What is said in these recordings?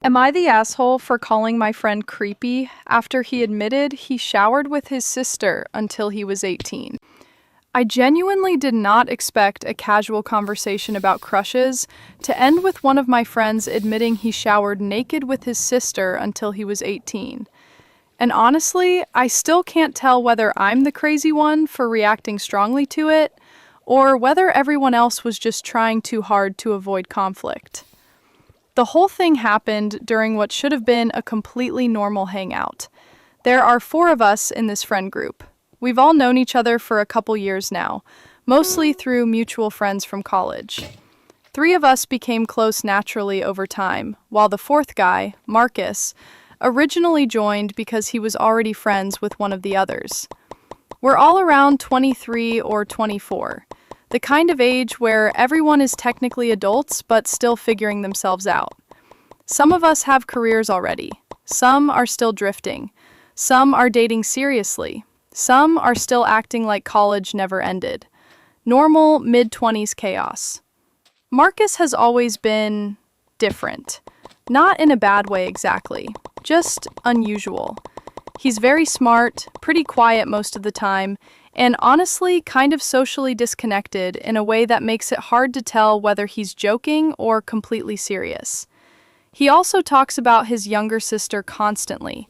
Am I the asshole for calling my friend creepy after he admitted he showered with his sister until he was 18? I genuinely did not expect a casual conversation about crushes to end with one of my friends admitting he showered naked with his sister until he was 18. And honestly, I still can't tell whether I'm the crazy one for reacting strongly to it, or whether everyone else was just trying too hard to avoid conflict. The whole thing happened during what should have been a completely normal hangout. There are 4 of us in this friend group. We've all known each other for a couple years now, mostly through mutual friends from college. 3 of us became close naturally over time, while the 4th guy, Marcus, originally joined because he was already friends with one of the others. We're all around 23 or 24. The kind of age where everyone is technically adults but still figuring themselves out. Some of us have careers already. Some are still drifting. Some are dating seriously. Some are still acting like college never ended. Normal mid-20s chaos. Marcus has always been different. Not in a bad way exactly, just unusual. He's very smart, pretty quiet most of the time, and honestly kind of socially disconnected in a way that makes it hard to tell whether he's joking or completely serious. He also talks about his younger sister constantly,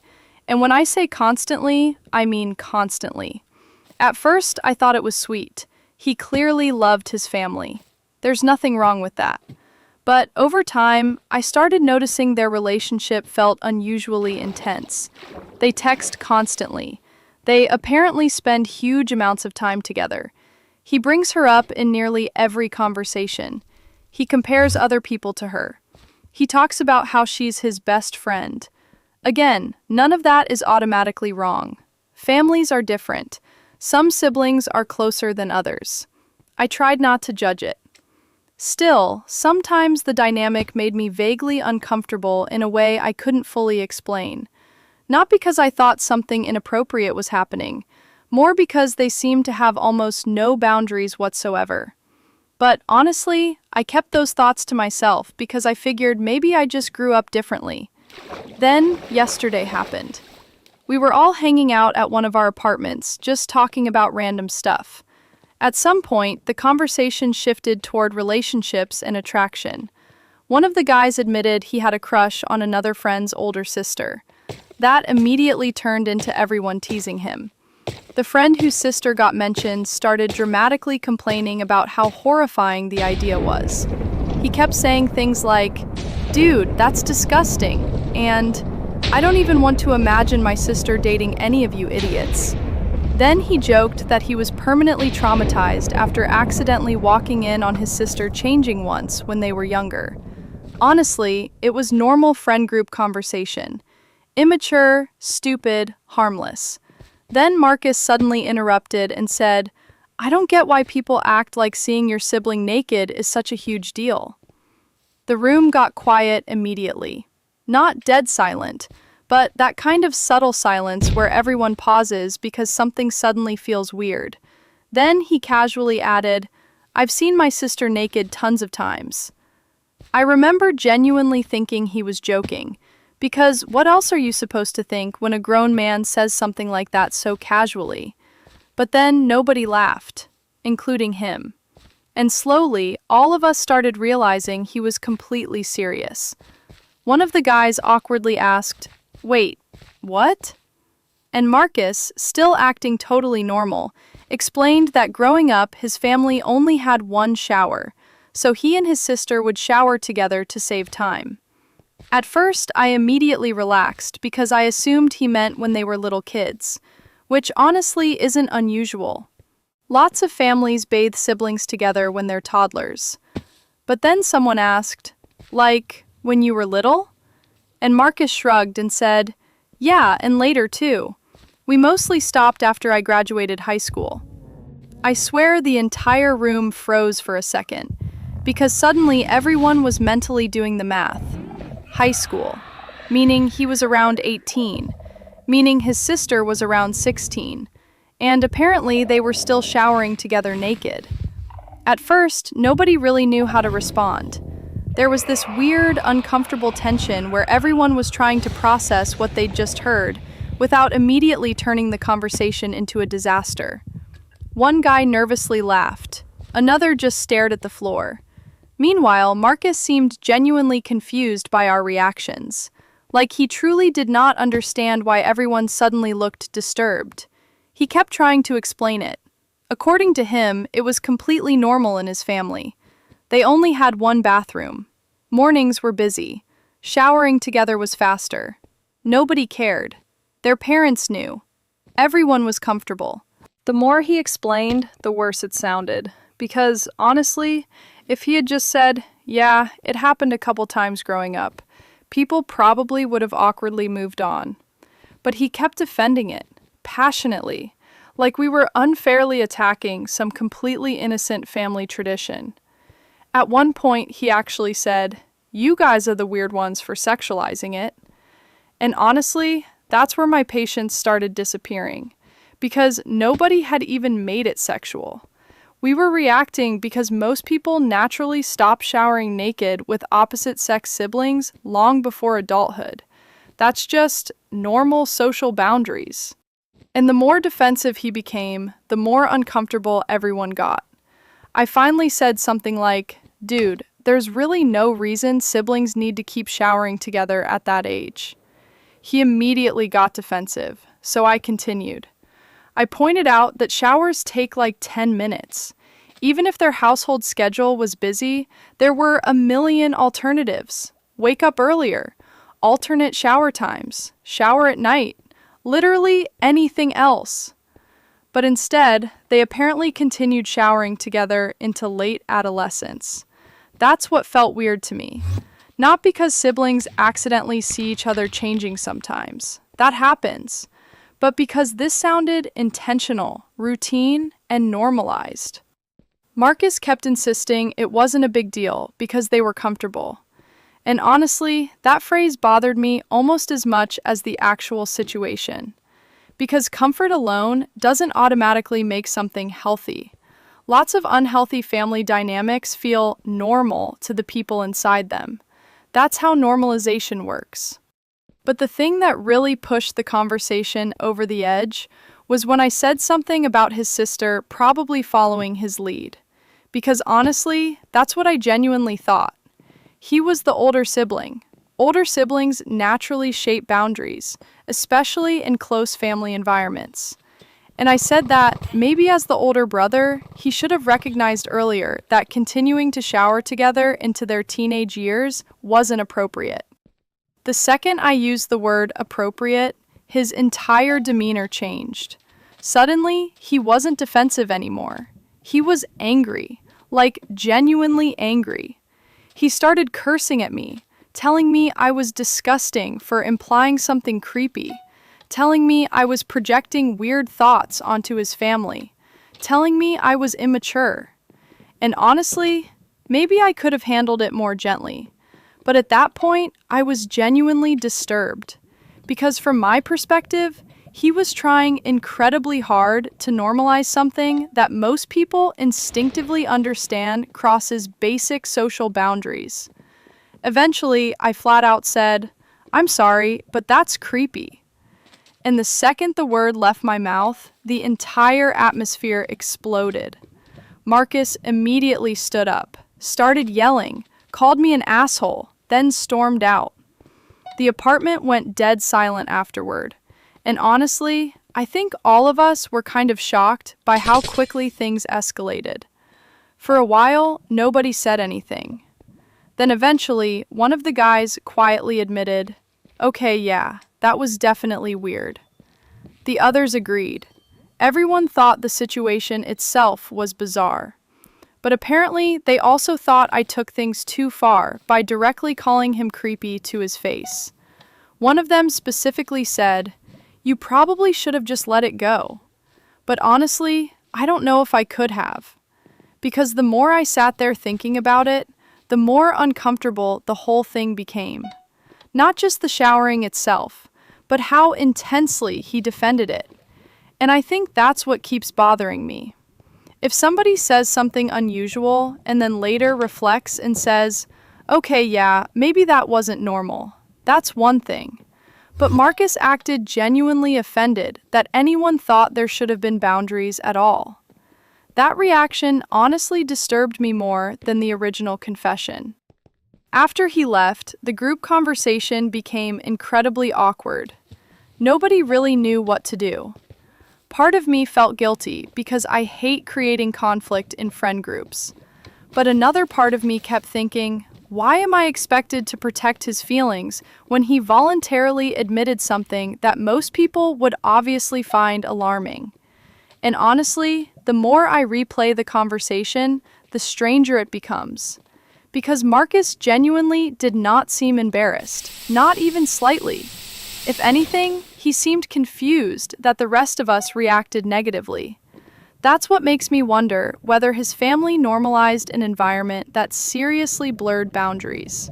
and when I say constantly, I mean constantly. At first, I thought it was sweet. He clearly loved his family. There's nothing wrong with that. But over time, I started noticing their relationship felt unusually intense. They text constantly. They apparently spend huge amounts of time together. He brings her up in nearly every conversation. He compares other people to her. He talks about how she's his best friend. Again, none of that is automatically wrong. Families are different. Some siblings are closer than others. I tried not to judge it. Still, sometimes the dynamic made me vaguely uncomfortable in a way I couldn't fully explain. Not because I thought something inappropriate was happening, more because they seemed to have almost no boundaries whatsoever. But honestly, I kept those thoughts to myself because I figured maybe I just grew up differently. Then, yesterday happened. We were all hanging out at one of our apartments, just talking about random stuff. At some point, the conversation shifted toward relationships and attraction. One of the guys admitted he had a crush on another friend's older sister. That immediately turned into everyone teasing him. The friend whose sister got mentioned started dramatically complaining about how horrifying the idea was. He kept saying things like, "Dude, that's disgusting," and "I don't even want to imagine my sister dating any of you idiots." Then he joked that he was permanently traumatized after accidentally walking in on his sister changing once when they were younger. Honestly, it was normal friend group conversation. Immature, stupid, harmless. Then Marcus suddenly interrupted and said, "I don't get why people act like seeing your sibling naked is such a huge deal." The room got quiet immediately. Not dead silent, but that kind of subtle silence where everyone pauses because something suddenly feels weird. Then he casually added, "I've seen my sister naked tons of times." I remember genuinely thinking he was joking, because what else are you supposed to think when a grown man says something like that so casually? But then nobody laughed, including him. And slowly, all of us started realizing he was completely serious. One of the guys awkwardly asked, "Wait, what?" And Marcus, still acting totally normal, explained that growing up his family only had one shower, so he and his sister would shower together to save time. At first, I immediately relaxed because I assumed he meant when they were little kids, which honestly isn't unusual. Lots of families bathe siblings together when they're toddlers. But then someone asked, "Like, when you were little?" And Marcus shrugged and said, "Yeah, and later too. We mostly stopped after I graduated high school." I swear the entire room froze for a second, because suddenly everyone was mentally doing the math. High school, meaning he was around 18, meaning his sister was around 16, and apparently they were still showering together naked. At first, nobody really knew how to respond. There was this weird, uncomfortable tension where everyone was trying to process what they'd just heard without immediately turning the conversation into a disaster. One guy nervously laughed. Another just stared at the floor. Meanwhile, Marcus seemed genuinely confused by our reactions, like he truly did not understand why everyone suddenly looked disturbed. He kept trying to explain it. According to him, it was completely normal in his family. They only had one bathroom. Mornings were busy. Showering together was faster. Nobody cared. Their parents knew. Everyone was comfortable. The more he explained, the worse it sounded. Because, honestly, if he had just said, "Yeah, it happened a couple times growing up," people probably would have awkwardly moved on. But he kept defending it, passionately, like we were unfairly attacking some completely innocent family tradition. At one point, he actually said, "You guys are the weird ones for sexualizing it." And honestly, that's where my patience started disappearing, because nobody had even made it sexual. We were reacting because most people naturally stop showering naked with opposite-sex siblings long before adulthood. That's just normal social boundaries. And the more defensive he became, the more uncomfortable everyone got. I finally said something like, "Dude, there's really no reason siblings need to keep showering together at that age." He immediately got defensive, so I continued. I pointed out that showers take like 10 minutes. Even if their household schedule was busy, there were a million alternatives. Wake up earlier, alternate shower times, shower at night, literally anything else. But instead, they apparently continued showering together into late adolescence. That's what felt weird to me. Not because siblings accidentally see each other changing sometimes. That happens. But because this sounded intentional, routine, and normalized. Marcus kept insisting it wasn't a big deal because they were comfortable. And honestly, that phrase bothered me almost as much as the actual situation. Because comfort alone doesn't automatically make something healthy. Lots of unhealthy family dynamics feel normal to the people inside them. That's how normalization works. But the thing that really pushed the conversation over the edge was when I said something about his sister probably following his lead. Because honestly, that's what I genuinely thought. He was the older sibling. Older siblings naturally shape boundaries, especially in close family environments. And I said that, maybe as the older brother, he should have recognized earlier that continuing to shower together into their teenage years wasn't appropriate. The second I used the word appropriate, his entire demeanor changed. Suddenly, he wasn't defensive anymore. He was angry, like genuinely angry. He started cursing at me, telling me I was disgusting for implying something creepy, telling me I was projecting weird thoughts onto his family, telling me I was immature. And honestly, maybe I could have handled it more gently. But at that point, I was genuinely disturbed. Because from my perspective, he was trying incredibly hard to normalize something that most people instinctively understand crosses basic social boundaries. Eventually, I flat out said, "I'm sorry, but that's creepy." And the second the word left my mouth, the entire atmosphere exploded. Marcus immediately stood up, started yelling, called me an asshole, then stormed out. The apartment went dead silent afterward. And honestly, I think all of us were kind of shocked by how quickly things escalated. For a while, nobody said anything. Then eventually, one of the guys quietly admitted, "Okay, yeah, that was definitely weird." The others agreed. Everyone thought the situation itself was bizarre. But apparently, they also thought I took things too far by directly calling him creepy to his face. One of them specifically said, "You probably should have just let it go." But honestly, I don't know if I could have. Because the more I sat there thinking about it, the more uncomfortable the whole thing became. Not just the showering itself, but how intensely he defended it. And I think that's what keeps bothering me. If somebody says something unusual and then later reflects and says, Okay, yeah, maybe that wasn't normal. That's one thing. But Marcus acted genuinely offended that anyone thought there should have been boundaries at all. That reaction honestly disturbed me more than the original confession. After he left, the group conversation became incredibly awkward. Nobody really knew what to do. Part of me felt guilty because I hate creating conflict in friend groups. But another part of me kept thinking, why am I expected to protect his feelings when he voluntarily admitted something that most people would obviously find alarming? And honestly, the more I replay the conversation, the stranger it becomes. Because Marcus genuinely did not seem embarrassed, not even slightly. If anything, he seemed confused that the rest of us reacted negatively. That's what makes me wonder whether his family normalized an environment that seriously blurred boundaries.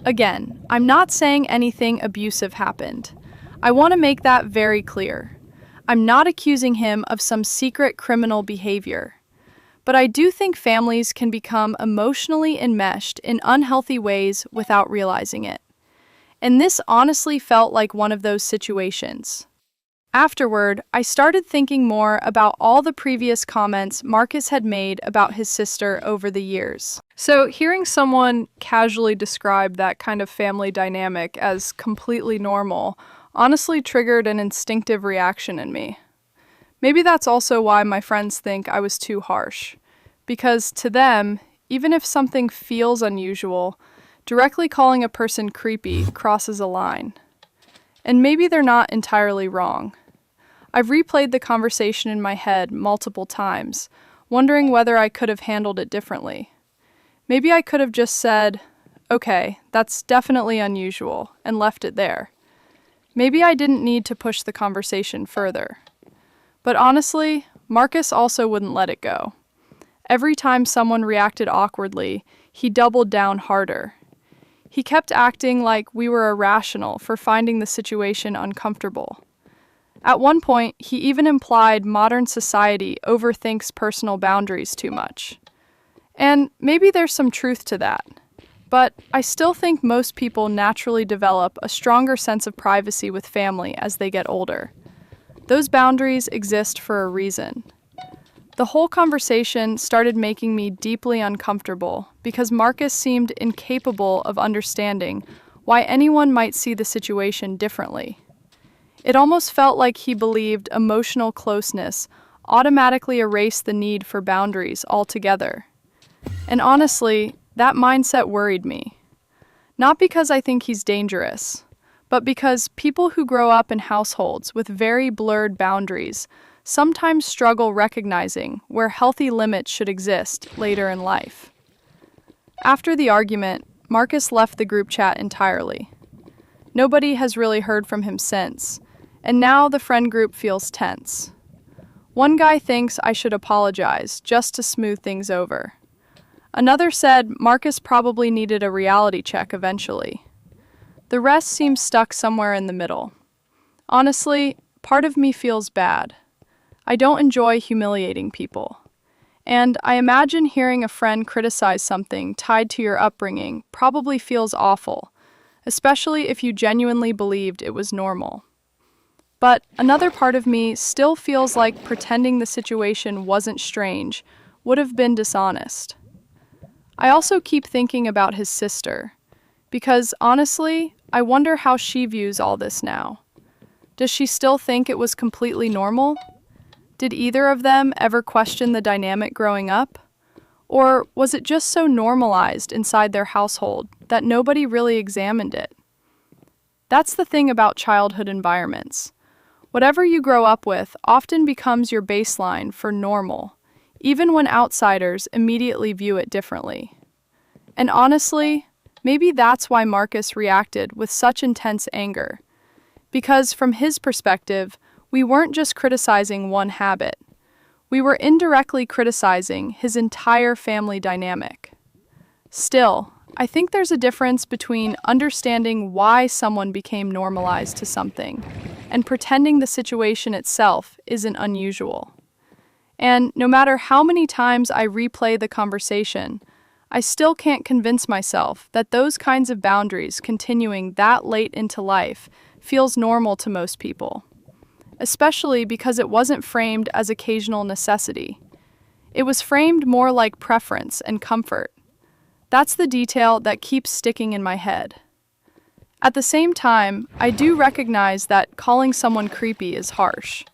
Again, I'm not saying anything abusive happened. I want to make that very clear. I'm not accusing him of some secret criminal behavior. But I do think families can become emotionally enmeshed in unhealthy ways without realizing it. And this honestly felt like one of those situations. Afterward, I started thinking more about all the previous comments Marcus had made about his sister over the years. So, hearing someone casually describe that kind of family dynamic as completely normal honestly triggered an instinctive reaction in me. Maybe that's also why my friends think I was too harsh. Because to them, even if something feels unusual, directly calling a person creepy crosses a line. And maybe they're not entirely wrong. I've replayed the conversation in my head multiple times, wondering whether I could have handled it differently. Maybe I could have just said, okay, that's definitely unusual, and left it there. Maybe I didn't need to push the conversation further. But honestly, Marcus also wouldn't let it go. Every time someone reacted awkwardly, he doubled down harder. He kept acting like we were irrational for finding the situation uncomfortable. At one point, he even implied modern society overthinks personal boundaries too much. And maybe there's some truth to that. But I still think most people naturally develop a stronger sense of privacy with family as they get older. Those boundaries exist for a reason. The whole conversation started making me deeply uncomfortable because Marcus seemed incapable of understanding why anyone might see the situation differently. It almost felt like he believed emotional closeness automatically erased the need for boundaries altogether. And honestly, that mindset worried me. Not because I think he's dangerous, but because people who grow up in households with very blurred boundaries sometimes struggle recognizing where healthy limits should exist later in life. After the argument, Marcus left the group chat entirely. Nobody has really heard from him since, and now the friend group feels tense. One guy thinks I should apologize just to smooth things over. Another said Marcus probably needed a reality check eventually. The rest seems stuck somewhere in the middle. Honestly, part of me feels bad. I don't enjoy humiliating people. And I imagine hearing a friend criticize something tied to your upbringing probably feels awful, especially if you genuinely believed it was normal. But another part of me still feels like pretending the situation wasn't strange would have been dishonest. I also keep thinking about his sister, because honestly, I wonder how she views all this now. Does she still think it was completely normal? Did either of them ever question the dynamic growing up? Or was it just so normalized inside their household that nobody really examined it? That's the thing about childhood environments. Whatever you grow up with often becomes your baseline for normal, even when outsiders immediately view it differently. And honestly, maybe that's why Marcus reacted with such intense anger. Because from his perspective, we weren't just criticizing one habit. We were indirectly criticizing his entire family dynamic. Still, I think there's a difference between understanding why someone became normalized to something and pretending the situation itself isn't unusual. And no matter how many times I replay the conversation, I still can't convince myself that those kinds of boundaries continuing that late into life feels normal to most people, especially because it wasn't framed as occasional necessity. It was framed more like preference and comfort. That's the detail that keeps sticking in my head. At the same time, I do recognize that calling someone creepy is harsh.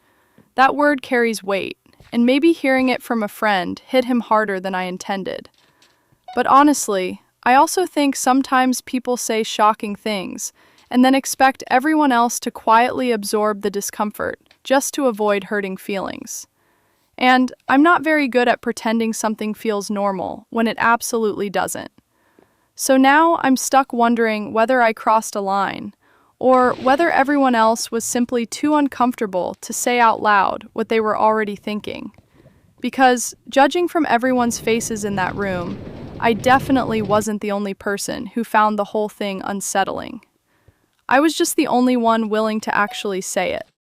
That word carries weight, and maybe hearing it from a friend hit him harder than I intended. But honestly, I also think sometimes people say shocking things and then expect everyone else to quietly absorb the discomfort just to avoid hurting feelings. And I'm not very good at pretending something feels normal when it absolutely doesn't. So now I'm stuck wondering whether I crossed a line, or whether everyone else was simply too uncomfortable to say out loud what they were already thinking. Because, judging from everyone's faces in that room, I definitely wasn't the only person who found the whole thing unsettling. I was just the only one willing to actually say it.